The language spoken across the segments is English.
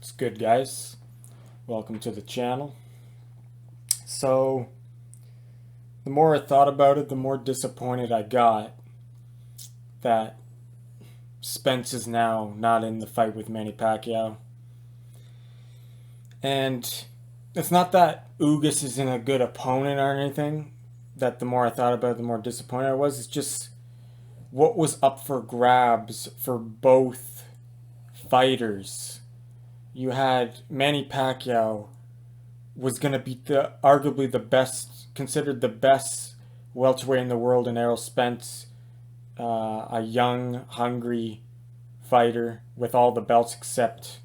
What's good, guys? Welcome to the channel. So, the more I thought about it, the more disappointed I got that Spence is now not in the fight with Manny Pacquiao. And it's not that Ugas isn't a good opponent or anything, that the more I thought about it, the more disappointed I was. It's just what was up for grabs for both fighters. You had Manny Pacquiao was going to beat the arguably the best, considered the best welterweight in the world in Errol Spence, a young, hungry fighter with all the belts except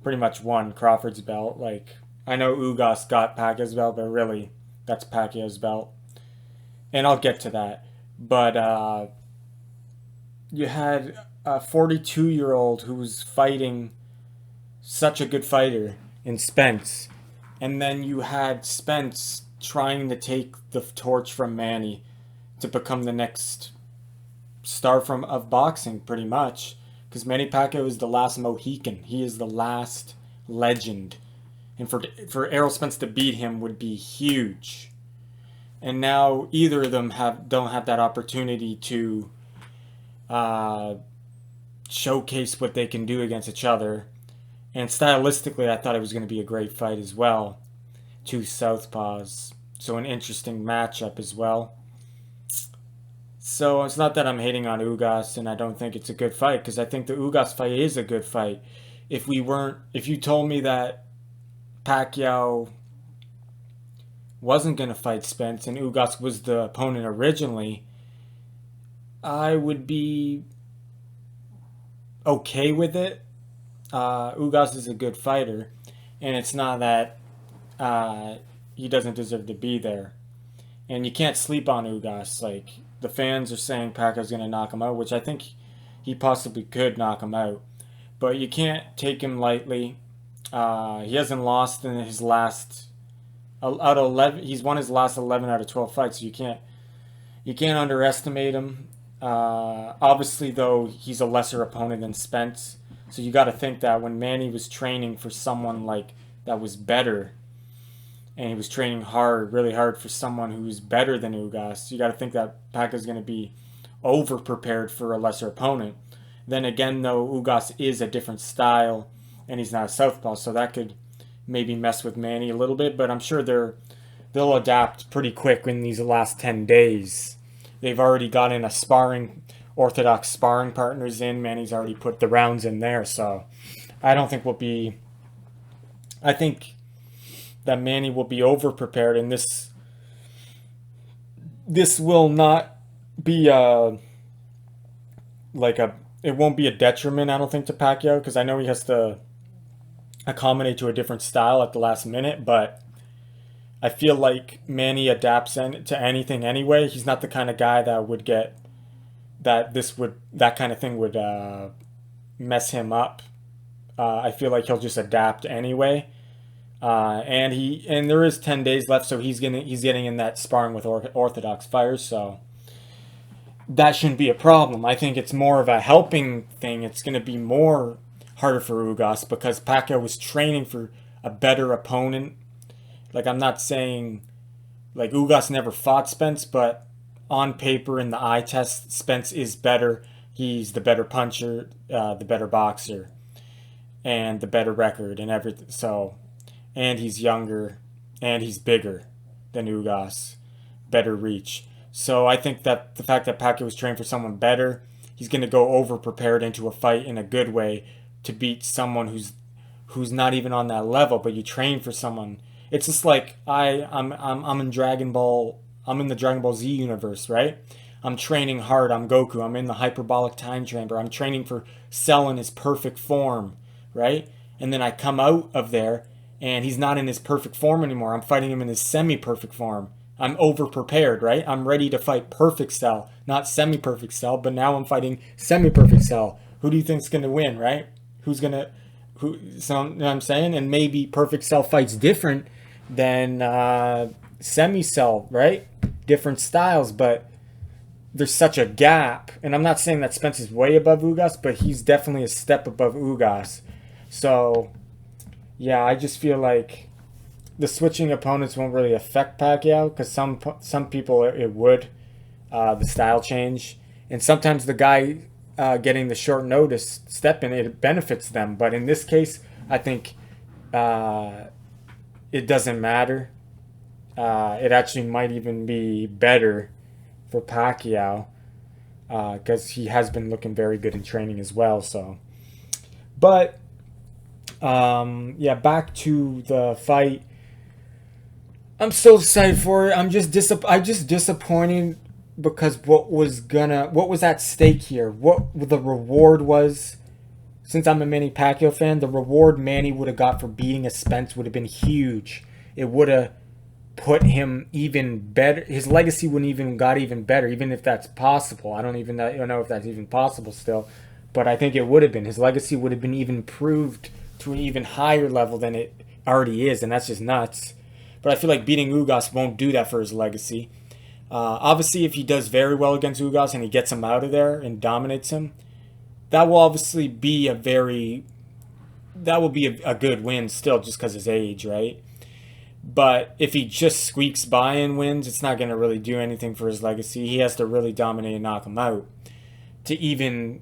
pretty much one, Crawford's belt. Like, I know Ugas got Pacquiao's belt, but really, that's Pacquiao's belt. And I'll get to that. But you had a 42-year-old who was fighting such a good fighter in Spence. And then you had Spence trying to take the torch from Manny to become the next star of boxing, pretty much. Because Manny Pacquiao is the last Mohican. He is the last legend. And for Errol Spence to beat him would be huge. And now either of them don't have that opportunity to showcase what they can do against each other. And stylistically, I thought it was going to be a great fight as well. Two southpaws. So an interesting matchup as well. So it's not that I'm hating on Ugas and I don't think it's a good fight, because I think the Ugas fight is a good fight. If you told me that Pacquiao wasn't going to fight Spence and Ugas was the opponent originally, I would be okay with it. Ugas is a good fighter, and it's not that he doesn't deserve to be there. And you can't sleep on Ugas. Like, the fans are saying Pacquiao's going to knock him out, which I think he possibly could knock him out. But you can't take him lightly. He hasn't lost in his last out of 11. He's won his last 11 out of 12 fights. So you can't underestimate him. Obviously, though, he's a lesser opponent than Spence. So you got to think that when Manny was training for someone like that was better, and he was training hard, really hard for someone who was better than Ugas, you got to think that Pacquiao's going to be over prepared for a lesser opponent. Then again, though, Ugas is a different style, and he's not a southpaw, so that could maybe mess with Manny a little bit. But I'm sure they'll adapt pretty quick in these last 10 days. They've already gotten orthodox sparring partners in. Manny's already put the rounds in there, so I don't think I think that Manny will be over prepared, and this will not be it won't be a detriment, I don't think, to Pacquiao, because I know he has to accommodate to a different style at the last minute, but I feel like Manny adapts to anything anyway. He's not the kind of guy that would get that kind of thing would mess him up. I feel like he'll just adapt anyway. And there is 10 days left, so he's getting in that sparring with orthodox fighters, so that shouldn't be a problem. I think it's more of a helping thing. It's going to be more harder for Ugas because Pacquiao was training for a better opponent. Like, I'm not saying like Ugas never fought Spence, but on paper in the eye test, Spence is better. He's the better puncher, the better boxer, and the better record and everything. So, and he's younger, and he's bigger than Ugas, better reach. So I think that the fact that Pacquiao was trained for someone better, he's going to go over prepared into a fight in a good way to beat someone who's not even on that level. But you train for someone. It's just like I'm in Dragon Ball. I'm in the Dragon Ball Z universe, right? I'm training hard. I'm Goku. I'm in the hyperbolic time chamber. I'm training for Cell in his perfect form, right? And then I come out of there, and he's not in his perfect form anymore. I'm fighting him in his semi-perfect form. I'm over-prepared, right? I'm ready to fight perfect Cell, not semi-perfect Cell, but now I'm fighting semi-perfect Cell. Who do you think's going to win, right? So you know what I'm saying? And maybe perfect Cell fights different than semi-Cell, right? Different styles, but there's such a gap. And I'm not saying that Spence is way above Ugas, but he's definitely a step above Ugas. So yeah, I just feel like the switching opponents won't really affect Pacquiao because some people it would, the style change, and sometimes the guy getting the short notice step in it benefits them. But in this case, I think uh, it doesn't matter. It actually might even be better for Pacquiao because he has been looking very good in training as well. So, but yeah, back to the fight. I'm so excited for it. I'm just disappointed because what was at stake here? What the reward was? Since I'm a Manny Pacquiao fan, the reward Manny would have got for beating a Spence would have been huge. It would have put him even better. His legacy wouldn't even got even better, even if that's possible. I don't know if that's even possible still, but I think it would have been. His legacy would have been even improved to an even higher level than it already is, and that's just nuts. But I feel like beating Ugas won't do that for his legacy. Obviously, if he does very well against Ugas and he gets him out of there and dominates him, that will obviously be a good win still, just because his age, right? But if he just squeaks by and wins, it's not going to really do anything for his legacy. He has to really dominate and knock him out to even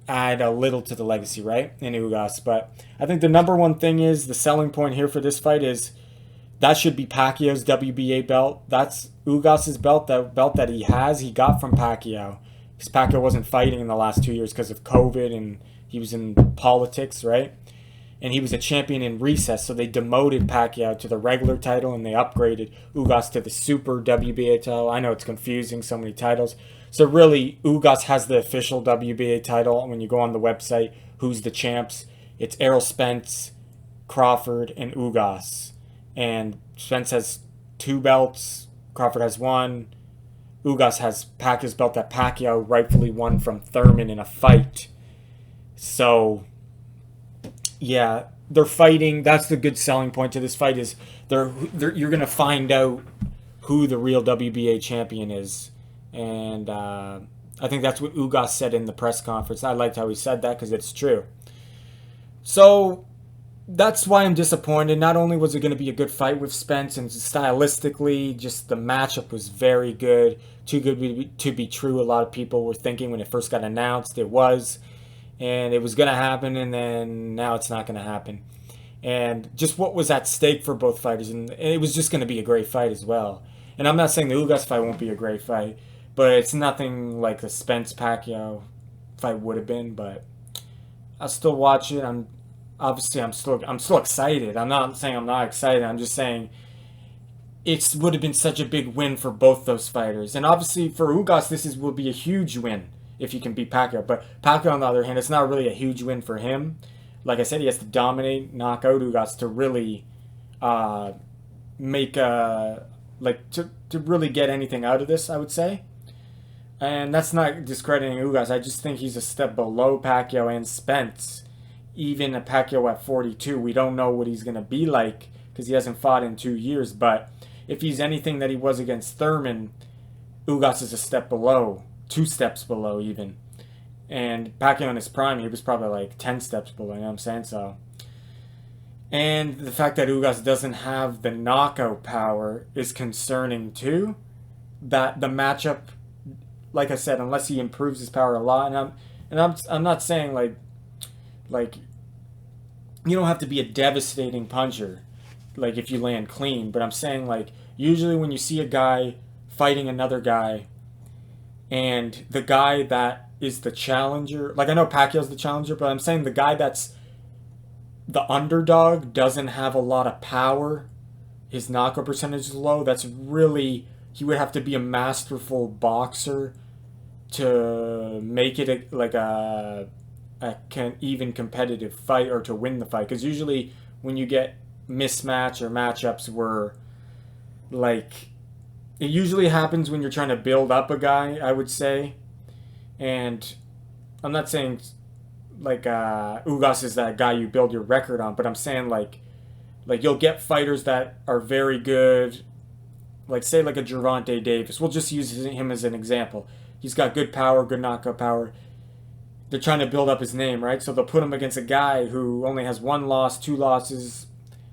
add a little to the legacy, right? In Ugas. But I think the number one thing is the selling point here for this fight is that should be Pacquiao's WBA belt. That's Ugas's belt, that belt that he has, he got from Pacquiao. Because Pacquiao wasn't fighting in the last 2 years because of COVID and he was in politics, right? And he was a champion in recess, so they demoted Pacquiao to the regular title and they upgraded Ugas to the Super WBA title. I know it's confusing, so many titles. So really, Ugas has the official WBA title. When you go on the website, who's the champs? It's Errol Spence, Crawford, and Ugas. And Spence has 2 belts. Crawford has 1. Ugas has Pacquiao's belt that Pacquiao rightfully won from Thurman in a fight. So yeah, they're fighting. That's the good selling point to this fight is you're gonna find out who the real WBA champion is, and I think that's what Ugas said in the press conference. I liked how he said that because it's true. So that's why I'm disappointed. Not only was it going to be a good fight with Spence, and stylistically, just the matchup was very good. Too good to be true, a lot of people were thinking when it first got announced. It was. And it was going to happen, and then now it's not going to happen. And just what was at stake for both fighters. And it was just going to be a great fight as well. And I'm not saying the Ugas fight won't be a great fight, but it's nothing like the Spence-Pacquiao fight would have been. But I'll still watch it. I'm still excited. I'm not saying I'm not excited. I'm just saying it would have been such a big win for both those fighters. And obviously for Ugas, will be a huge win if he can beat Pacquiao. But Pacquiao, on the other hand, it's not really a huge win for him. Like I said, he has to dominate, knock out Ugas to really make to really get anything out of this, I would say. And that's not discrediting Ugas. I just think he's a step below Pacquiao and Spence. Even a Pacquiao at 42, we don't know what he's going to be like because he hasn't fought in 2 years. But if he's anything that he was against Thurman, Ugas is a step below. 2 steps below even. And Pacquiao in his prime, he was probably like 10 steps below, you know what I'm saying? So, and the fact that Ugas doesn't have the knockout power is concerning too. That the matchup, like I said, unless he improves his power a lot, I'm not saying like you don't have to be a devastating puncher like if you land clean, but I'm saying like usually when you see a guy fighting another guy and the guy that is the challenger, like I know Pacquiao's the challenger, but I'm saying the guy that's the underdog doesn't have a lot of power, his knockout percentage is low. That's really, he would have to be a masterful boxer to make it even competitive fight or to win the fight. Because usually when you get mismatch or matchups where like it usually happens when you're trying to build up a guy, I would say. And I'm not saying like Ugas is that guy you build your record on, but I'm saying like you'll get fighters that are very good, like say like a Gervonta Davis. We'll just use him as an example. He's got good power, good knockout power. they're trying to build up his name, right? So they'll put him against a guy who only has one loss, two losses,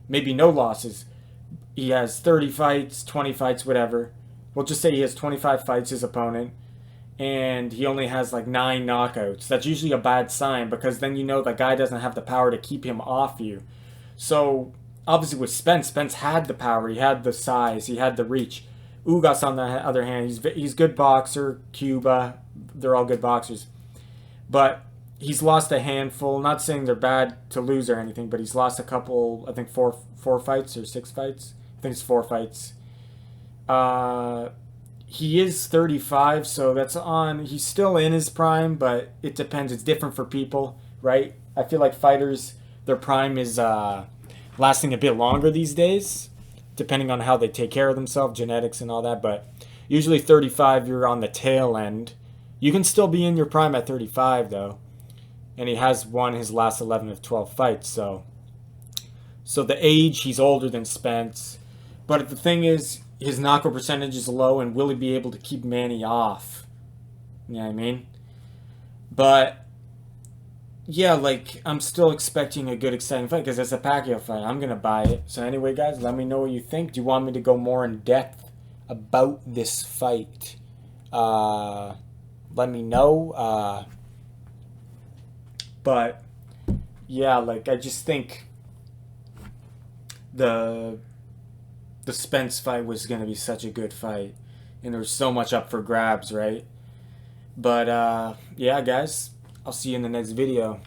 maybe no losses. He has 30 fights, 20 fights, whatever. We'll just say he has 25 fights, his opponent, and he only has like 9 knockouts. That's usually a bad sign because then you know the guy doesn't have the power to keep him off you. So obviously with Spence, Spence had the power, he had the size, he had the reach. Ugas on the other hand, he's good boxer. Cuba, they're all good boxers, but he's lost a handful. Not saying they're bad to lose or anything, but he's lost a couple. I think four fights or 6 fights. I think it's 4 fights. He is 35, so that's on. He's still in his prime, but it depends. It's different for people, right? I feel like fighters, their prime is lasting a bit longer these days, depending on how they take care of themselves, genetics and all that. But usually 35, you're on the tail end. You can still be in your prime at 35, though. And he has won his last 11 of 12 fights, so the age, he's older than Spence. But the thing is, his knockout percentage is low, and will he be able to keep Manny off? You know what I mean? But yeah, like, I'm still expecting a good, exciting fight because it's a Pacquiao fight. I'm gonna buy it. So anyway, guys, let me know what you think. Do you want me to go more in depth about this fight? Let me know. But yeah, like, I just think the Spence fight was gonna be such a good fight, and there was so much up for grabs, right? But yeah, guys, I'll see you in the next video.